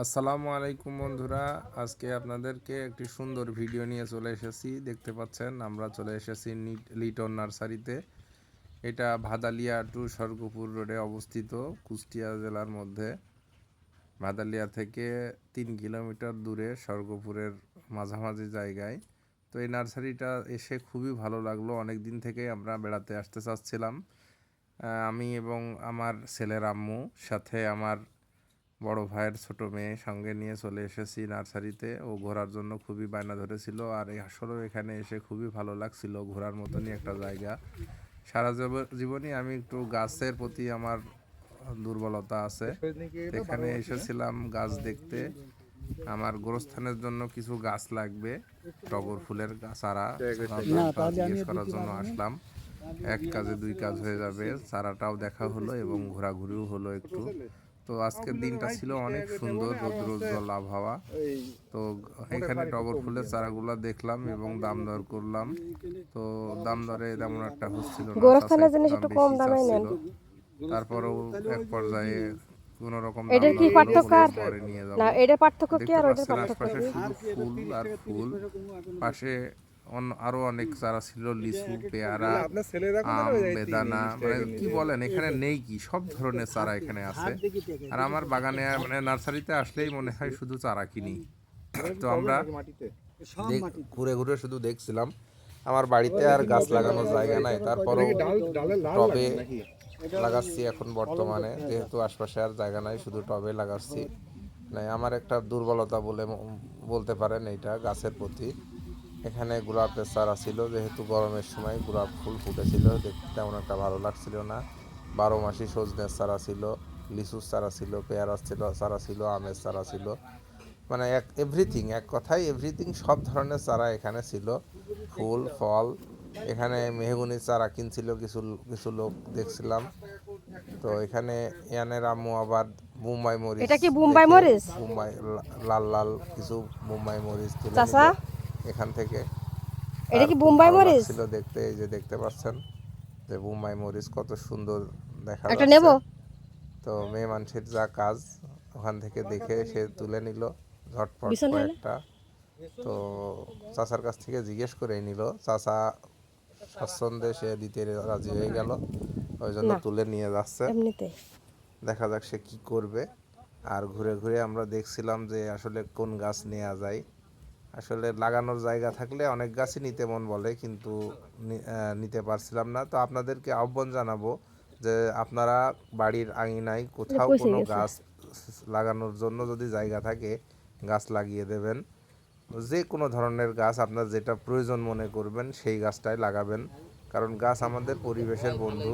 আসসালামু আলাইকুম বন্ধুরা, আজকে আপনাদেরকে একটি সুন্দর ভিডিও নিয়ে চলে এসেছি। দেখতে পাচ্ছেন আমরা চলে এসেছি লিটন নার্সারিতে। এটা ভাদালিয়া টু স্বর্গপুর রোডে অবস্থিত, কুষ্টিয়া জেলার মধ্যে। ভাদালিয়া থেকে 3 কিলোমিটার দূরে স্বর্গপুরের মাঝামাঝি জায়গায়। তো এই নার্সারিটা এসে খুবই ভালো লাগলো। অনেক দিন থেকেই আমরা বেড়াতে আসতে চাচ্ছিলাম। আমি এবং আমার ছেলের আম্মু, সাথে আমার বড় ভাইয়ের ছোট মেয়ে সঙ্গে নিয়ে চলে এসেছি নার্সারিতে। ও ঘোরার জন্য খুবই বায়না ধরেছিল, আর আসলেও এখানে এসে খুবই ভালো লাগছিল। ঘোরার মতনই একটা জায়গা। সারা জীবনই আমি একটু গাছের প্রতি আমার দুর্বলতা আছে। এখানে এসেছিলাম গাছ দেখতে। আমার গোরস্থানের জন্য কিছু গাছ লাগবে, টগর ফুলের চারা। দামটা জিজ্ঞেস করার জন্য আসলাম। এক কাজে দুই কাজ হয়ে যাবে, চারাটাও দেখা হলো এবং ঘোরাঘুরিও হলো একটু। তো আজকের দিনটা ছিল অনেক সুন্দর, রৌদ্রোজ্জ্বল আবহাওয়া। তো এখানে টগর ফুলের চারাগুলো দেখলাম এবং দাম দর করলাম। তো দাম দরে তেমন একটা হচ্ছিল না, চাচা গোরস্থানের একটু জিনিস দাম একটু কম বেশি দামে নেন। চাচ্ছিল। তারপরেও এক পর্যায়ে কোনো রকম দাম এটার কি দর হলো, পার্থক্য বললাম আর পরে নিয়ে যাব। না, এটার পার্থক্য কি দেখতে আর ওইটার পাচ্ছেন পার্থক্য আশপাশে কি? শুধু ফুল আর ফুল। পাশে আরো অনেক চারা ছিল, লিচু, পেয়ারা, আম, বেদানা, মানে কি বলেন, এখানে নেই কি, সব ধরনের চারা এখানে আছে। আর আমার বাগানে মানে নার্সারিতে আসলেই মনে হয় শুধু চারা কিনি। তো আমরা ঘুরে ঘুরে শুধু দেখছিলাম। আমার বাড়িতে আর গাছ লাগানোর জায়গা নাই, তারপরও টবে লাগাচ্ছি এখন বর্তমানে, যেহেতু আশপাশে আর জায়গা নাই, শুধু টবে লাগাচ্ছি। নাই, আমার একটা দুর্বলতা বলে বলতে পারেন এইটা গাছের প্রতি। এখানে গোলাপের চারা ছিল, যেহেতু গরমের সময় গোলাপ ফুল ফুটেছিল, দেখতে তেমন একটা ভালো লাগছিল না। 12 মাসি সজনের চারা ছিল, লিচুর চারা ছিল, পেয়ারার চারা ছিল, আমের চারা ছিল, মানে এভরিথিং, এক কথায় এভরিথিং, সব ধরনের চারা এখানে ছিল। ফুল ফল। এখানে মেহগনির চারা কিনছিল কিছু কিছু লোক, দেখছিলাম। তো এখানে ইয়ানের আম্মু আবার বোম্বাই মরিচ এটা কি বোম্বাই দেখে, মরিচ বোম্বাই লাল লাল কিছু বোম্বাই মরিচ তুলে নিল চাচা? এখান থেকে। এটা তার কি খুব বোম্বাই ভালো মরিচ? লাগছিল দেখতে। এই যে দেখতে পাচ্ছেন যে বোম্বাই মরিচ কত সুন্দর দেখা একটা নেব? যাচ্ছে। তো মেয়ে মানুষের যা কাজ, ওখান থেকে দেখে সে তুলে নিল ঝটপট বিছানা হলে কয়েকটা। তো চাচার কাছ থেকে জিজ্ঞেস করে নিল, চাচা স্বাচ্ছন্দ্যে সে দিতে রাজি হয়ে গেল, ওই জন্য না, তুলে নিয়ে যাচ্ছে। এমনিতে। দেখা যাক সে কি করবে। আর ঘুরে ঘুরে আমরা দেখছিলাম যে আসলে কোন গাছ নেওয়া যায়। আসলে লাগানোর জায়গা থাকলে অনেক গাছই নিতে মন বলে, কিন্তু নিতে পারছিলাম না। তো আপনাদেরকে আহ্বান জানাবো যে আপনারা বাড়ির আঙিনায় এটা কোথাও পচে কোনো গেছে। গাছ লাগানোর জন্য যদি জায়গা থাকে, গাছ লাগিয়ে দেবেন। যে কোনো ধরনের গাছ আপনার যেটা প্রয়োজন মনে করবেন সেই গাছটাই লাগাবেন। কারণ গাছ আমাদের পরিবেশের বন্ধু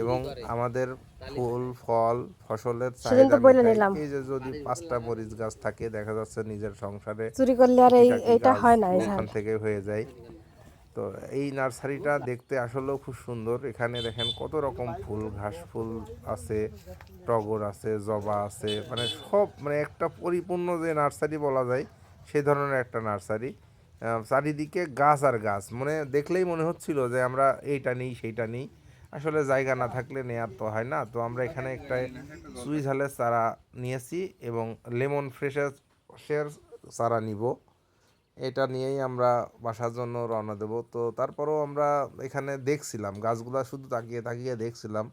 এবং আমাদের ফুল ফল ফসলের সেদিন তো চাহিদা বইলে মেটায়। নিলাম। এই যে যদি 5টা মরিচ গাছ থাকে, দেখা যাচ্ছে নিজের সংসারে চুরি করলে আর টুকিটাকি এইটা কাজ হয় না, এই ওখান ঝাল। থেকে হয়ে যায়। তো এই নার্সারিটা দেখতে আসলেও খুব সুন্দর। এখানে দেখেন কত রকম ফুল, ঘাস ফুল আছে, টগর আছে, জবা আছে, মানে সব, মানে একটা পরিপূর্ণ যে নার্সারি বলা যায় সেই ধরনের একটা নার্সারি। চারিদিকে গাছ আর গাছ, মানে দেখলেই মনে হচ্ছিল যে আমরা এইটা নিই সেইটা নিই। আসলে জায়গা না থাকলে নেয়ার তো হয় না। তো আমরা এখানে একটা সুইস ঝালের চারা নিয়েছি এবং লেমন ফ্রেশের চারা নিব। এটা নিয়েই আমরা বাসার জন্য রওনা দেব। তো তারপরেও আমরা এখানে দেখছিলাম গাছগুলা, শুধু তাকিয়ে তাকিয়ে দেখছিলাম।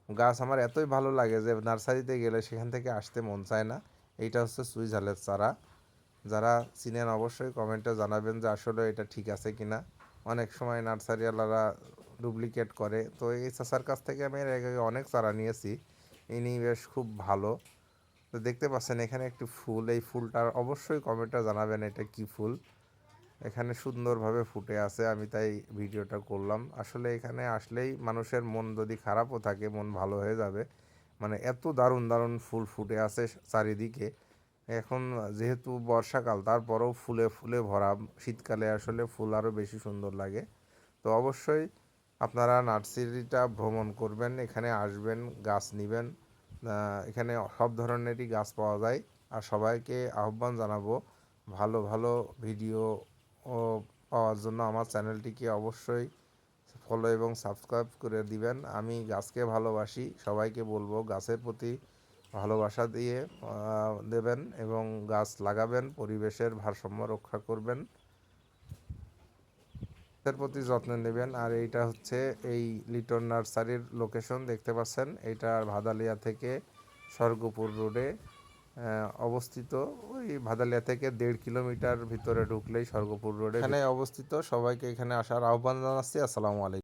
গাছ আমার এতই ভালো লাগে যে নার্সারিতে গেলে সেখান থেকে আসতে মন চায় না। এইটা হচ্ছে সুইজারল্যান্ড চারা। যারা চিনেন অবশ্যই কমেন্টে জানাবেন যে আসলে এটা ঠিক আছে কিনা। অনেক সময় নার্সারিওয়ালারা ডুপ্লিকেট করে। তো এই চাচার কাছ থেকে আমি এর আগে অনেক চারা নিয়েছি, ইনি বেশ খুব ভালো। তো দেখতে পাচ্ছেন এখানে একটি ফুল, এই ফুলটার অবশ্যই কমেন্টে জানাবেন এটা কি ফুল। এখানে সুন্দরভাবে ফুটে আছে, আমি তাই ভিডিওটা করলাম। আসলে এখানে আসলেই মানুষের মন যদি খারাপও থাকে, মন ভালো হয়ে যাবে। মানে এত দারুণ দারুণ ফুল ফুটে আছে চারিদিকে। এখন যেহেতু বর্ষাকাল, তারপরেও ফুলে ফুলে ভরা। শীতকালে আসলে ফুল আরও বেশি সুন্দর লাগে। তো অবশ্যই আপনারা নার্সারিটা ভ্রমণ করবেন, এখানে আসবেন, গাছ নেবেন। এখানে সব ধরনেরই গাছ পাওয়া যায়। আর সবাইকে আহ্বান জানাবো ভালো ভালো ভিডিও ও পাওয়ার জন্য আমার চ্যানেলটিকে অবশ্যই ফলো এবং সাবস্ক্রাইব করে দিবেন। আমি গাছকে ভালোবাসি, সবাইকে বলবো গাছের প্রতি ভালোবাসা দিয়ে দেবেন এবং গাছ লাগাবেন, পরিবেশের ভারসাম্য রক্ষা করবেন, এর প্রতি যত্ন নেবেন। আর এইটা হচ্ছে এই লিটন নার্সারির লোকেশন দেখতে পাচ্ছেন, এটা ভাদালিয়া থেকে স্বর্গপুর রোডে অবস্থিত। ওই ভাদালিয়া থেকে 1.5 কিলোমিটার ভিতরে ঢুকলেই স্বর্গপুর রোডে এখানে অবস্থিত। সবাইকে এখানে আসার আহ্বান জানাচ্ছি। আসসালামু আলাইকুম।